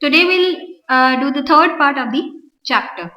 Today we'll do the third part of the chapter.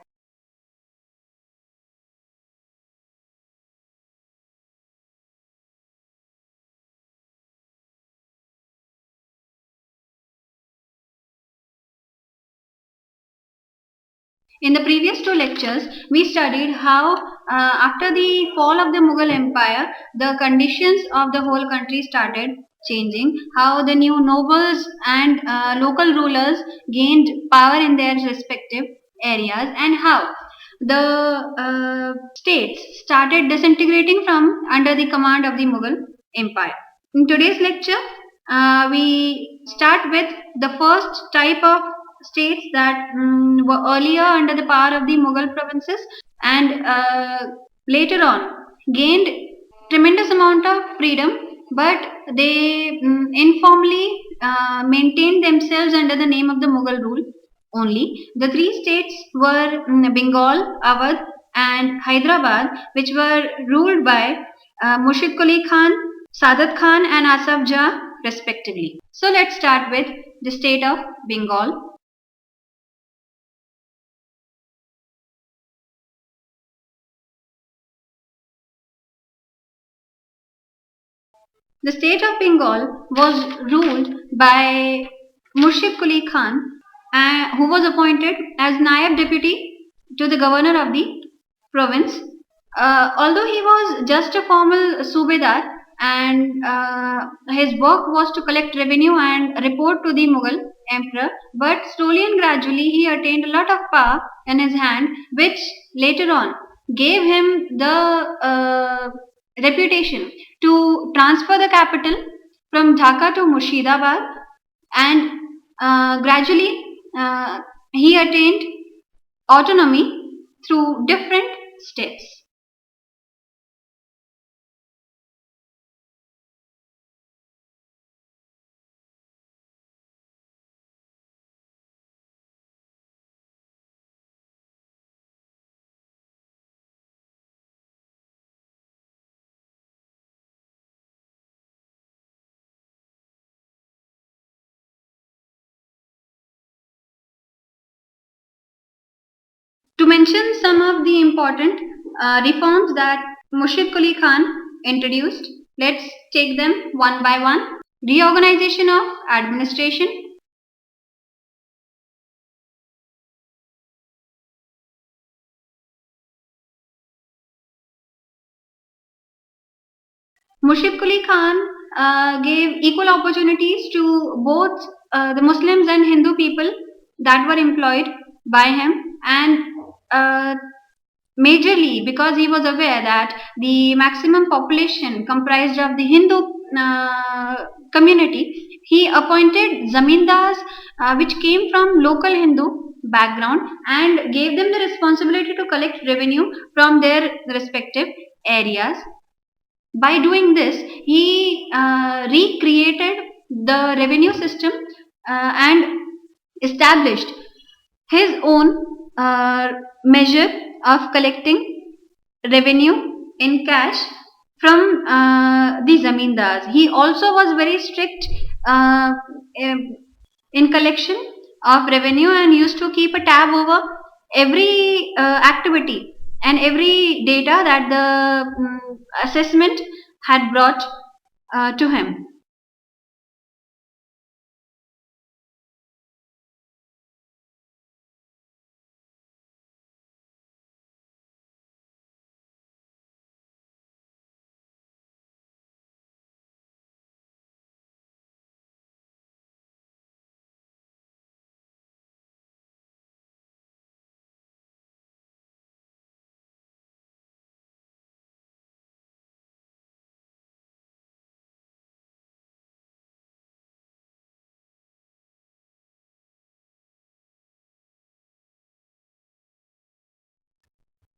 In the previous two lectures, we studied how after the fall of the Mughal Empire, the conditions of the whole country started changing, how the new nobles and local rulers gained power in their respective areas, and how the states started disintegrating from under the command of the Mughal Empire. In today's lecture, we start with the first type of states that were earlier under the power of the Mughal provinces and later on gained tremendous amount of freedom, but they informally maintained themselves under the name of the Mughal rule only. The three states were Bengal, Awadh, and Hyderabad, which were ruled by Murshid Quli Khan, Sadat Khan, and Asaf Jah, respectively. So let's start with the state of Bengal. The state of Bengal was ruled by Murshid Quli Khan, who was appointed as Nayab Deputy to the governor of the province. Although he was just a formal Subedar and his work was to collect revenue and report to the Mughal emperor, but slowly and gradually he attained a lot of power in his hand, which later on gave him the reputation to transfer the capital from Dhaka to Murshidabad, and gradually he attained autonomy through different states. To mention some of the important reforms that Murshid Quli Khan introduced, let's take them one by one. Reorganization of administration, Murshid Quli Khan gave equal opportunities to both the Muslims and Hindu people that were employed by him, and majorly because he was aware that the maximum population comprised of the Hindu community, he appointed zamindars which came from local Hindu background and gave them the responsibility to collect revenue from their respective areas. By doing this, he recreated the revenue system and established his own measure of collecting revenue in cash from the zamindars. He also was very strict in collection of revenue and used to keep a tab over every activity and every data that the assessment had brought to him.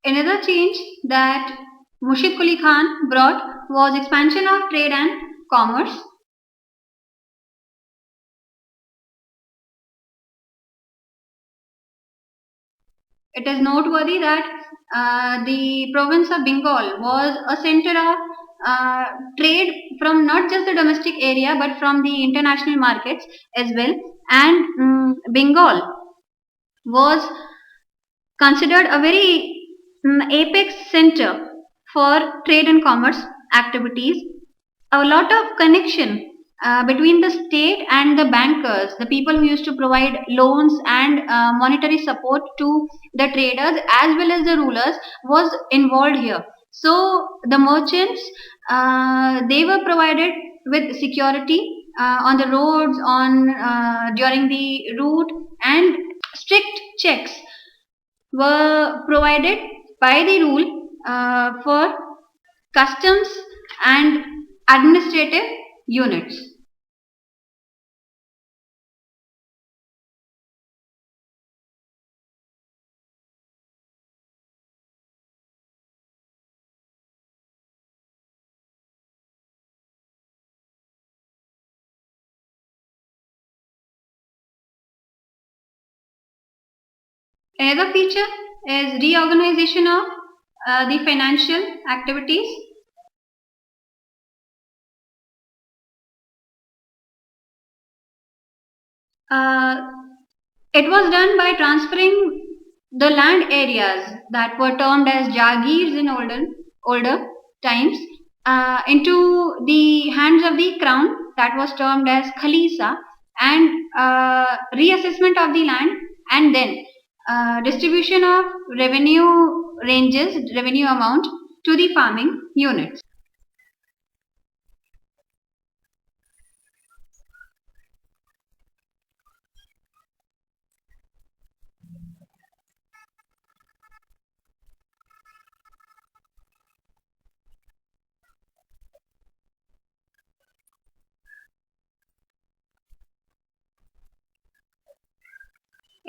Another change that Murshid Quli Khan brought was expansion of trade and commerce. It is noteworthy that the province of Bengal was a center of trade from not just the domestic area but from the international markets as well. and Bengal was considered a very apex center for trade and commerce activities. A lot of connection between the state and the bankers, the people who used to provide loans and monetary support to the traders as well as the rulers, was involved here. So the merchants, they were provided with security on the roads, on during the route, and strict checks were provided by the rule for customs and administrative units. Another feature is reorganization of the financial activities. Uh, it was done by transferring the land areas that were termed as jagirs in older times into the hands of the crown, that was termed as khalisa, and reassessment of the land, and then distribution of revenue amount to the farming units.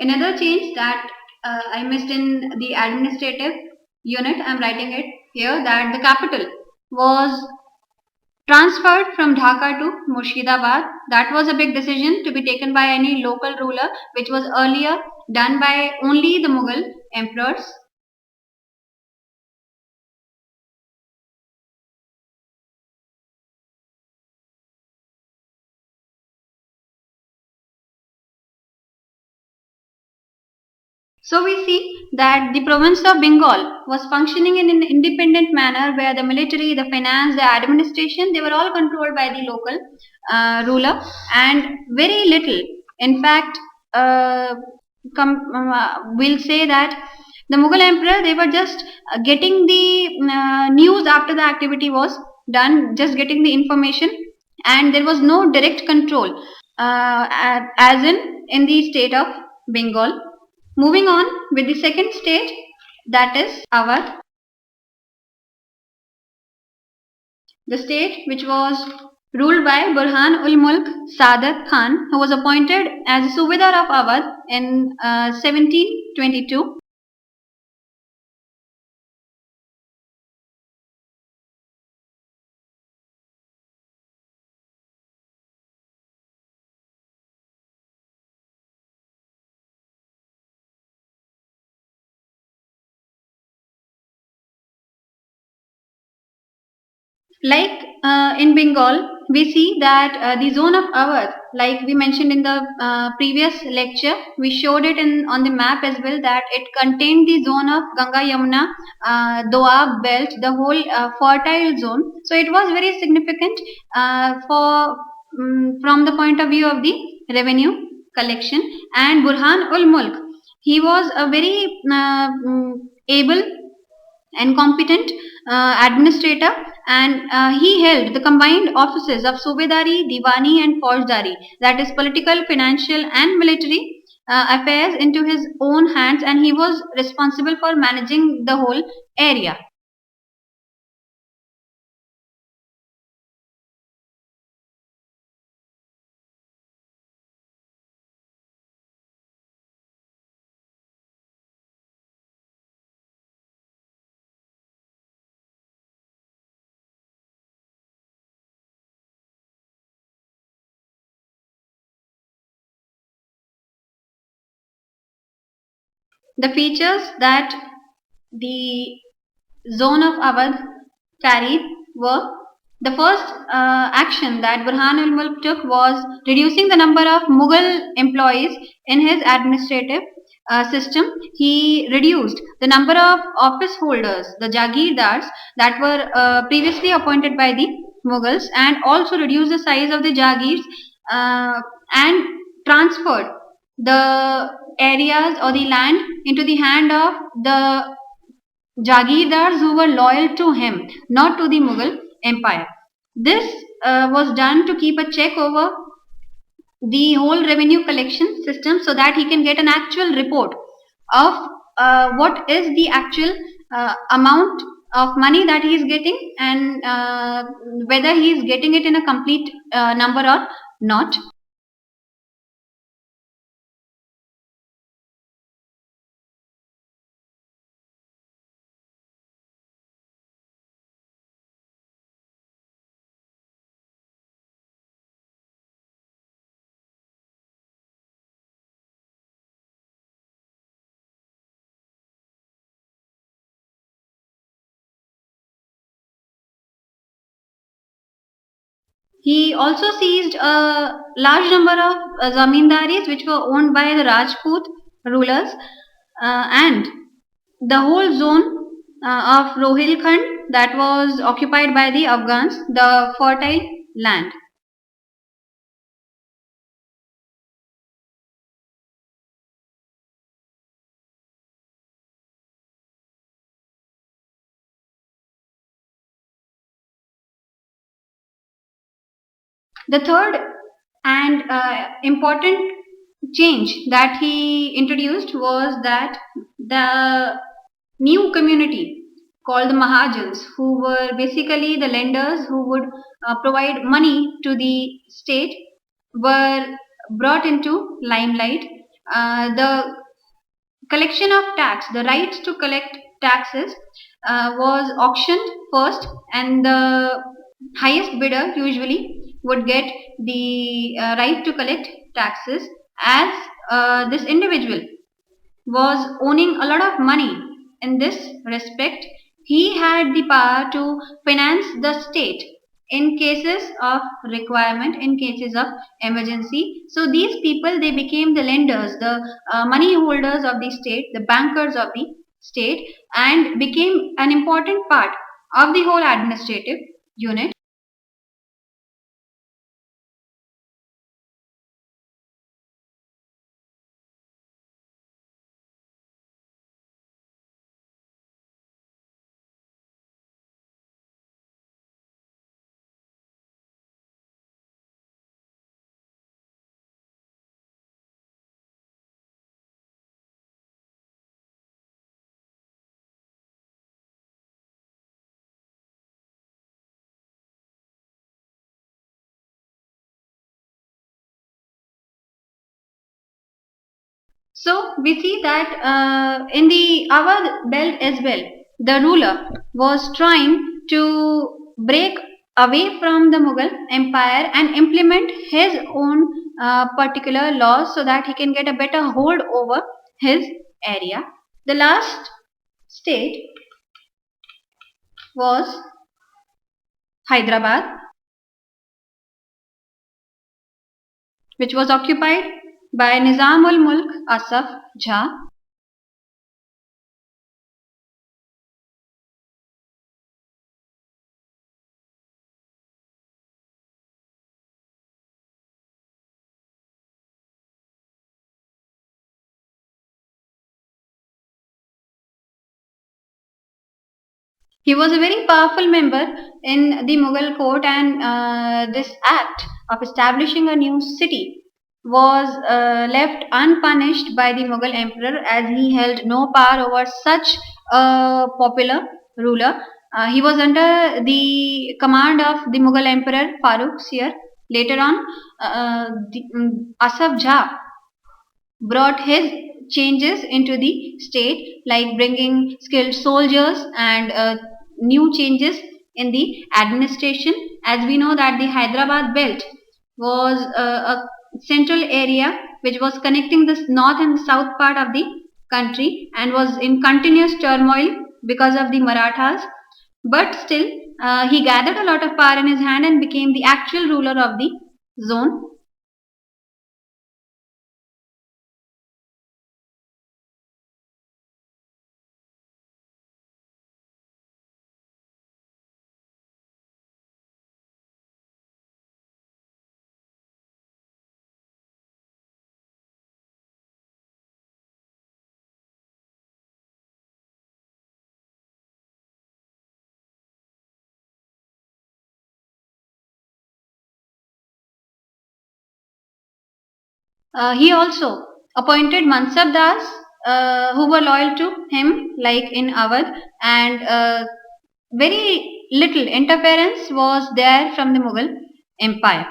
Another change that I missed in the administrative unit, I'm writing it here, that the capital was transferred from Dhaka to Murshidabad. That was a big decision to be taken by any local ruler, which was earlier done by only the Mughal emperors. So we see that the province of Bengal was functioning in an independent manner where the military, the finance, the administration, they were all controlled by the local ruler, and very little. In fact, we'll say that the Mughal emperor, they were just getting the news after the activity was done, just getting the information, and there was no direct control as in the state of Bengal. Moving on with the second state, that is Awadh, the state which was ruled by Burhan ul Mulk Sadat Khan, who was appointed as a Subedar of Awadh in 1722. Like in Bengal, we see that the zone of Awadh, like we mentioned in the previous lecture, we showed it on the map as well, that it contained the zone of Ganga Yamuna, Doab belt, the whole fertile zone. So it was very significant for from the point of view of the revenue collection. And Burhan ul Mulk, he was a very able and competent administrator, and he held the combined offices of Subedari, Diwani, and Faujdari, that is political, financial, and military affairs, into his own hands, and he was responsible for managing the whole area. The features that the zone of Awadh carried were The first action that Burhan al Mulk took was reducing the number of Mughal employees in his administrative system. He reduced the number of office holders, the Jagirdars, that were previously appointed by the Mughals, and also reduced the size of the Jagirs and transferred the areas or the land into the hand of the Jagirdars who were loyal to him, not to the Mughal Empire. This was done to keep a check over the whole revenue collection system so that he can get an actual report of what is the actual amount of money that he is getting, and whether he is getting it in a complete number or not. He also seized a large number of zamindaris which were owned by the Rajput rulers, and the whole zone of Rohilkhand that was occupied by the Afghans, the fertile land. The third and important change that he introduced was that the new community called the Mahajans, who were basically the lenders who would provide money to the state, were brought into limelight. The collection of tax, the right to collect taxes, was auctioned first, and the highest bidder usually would get the right to collect taxes, as this individual was owning a lot of money. In this respect, he had the power to finance the state in cases of requirement, in cases of emergency. So these people, they became the lenders, the money holders of the state, the bankers of the state, and became an important part of the whole administrative unit. So we see that in the Awadh belt as well, the ruler was trying to break away from the Mughal empire and implement his own particular laws so that he can get a better hold over his area. The last state was Hyderabad, which was occupied by Nizam ul Mulk Asaf Jha. He was a very powerful member in the Mughal court, and this act of establishing a new city was left unpunished by the Mughal emperor, as he held no power over such a popular ruler. He was under the command of the Mughal emperor Farooq Sir. Later on, Asaf Jha brought his changes into the state, like bringing skilled soldiers and new changes in the administration. As we know that the Hyderabad belt was a central area which was connecting the north and south part of the country and was in continuous turmoil because of the Marathas. But still, he gathered a lot of power in his hand and became the actual ruler of the zone. He also appointed Mansab Das, who were loyal to him, like in Awadh, and very little interference was there from the Mughal Empire.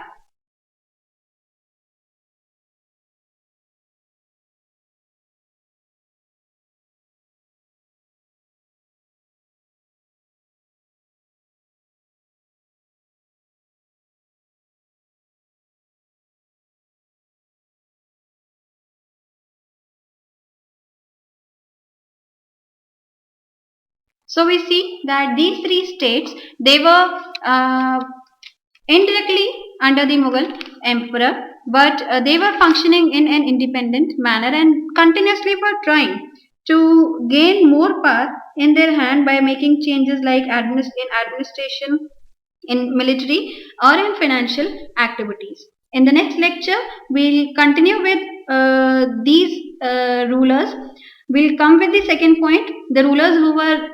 So we see that these three states, they were indirectly under the Mughal emperor, but they were functioning in an independent manner and continuously were trying to gain more power in their hand by making changes like in administration, in military, or in financial activities. In the next lecture, we'll continue with these rulers. We'll come with the second point: the rulers who were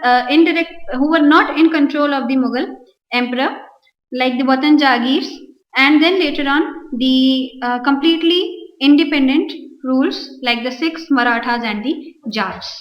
who were not in control of the Mughal emperor, like the Watan Jagirs, and then later on the completely independent rules like the Sikhs, Marathas, and the Jats.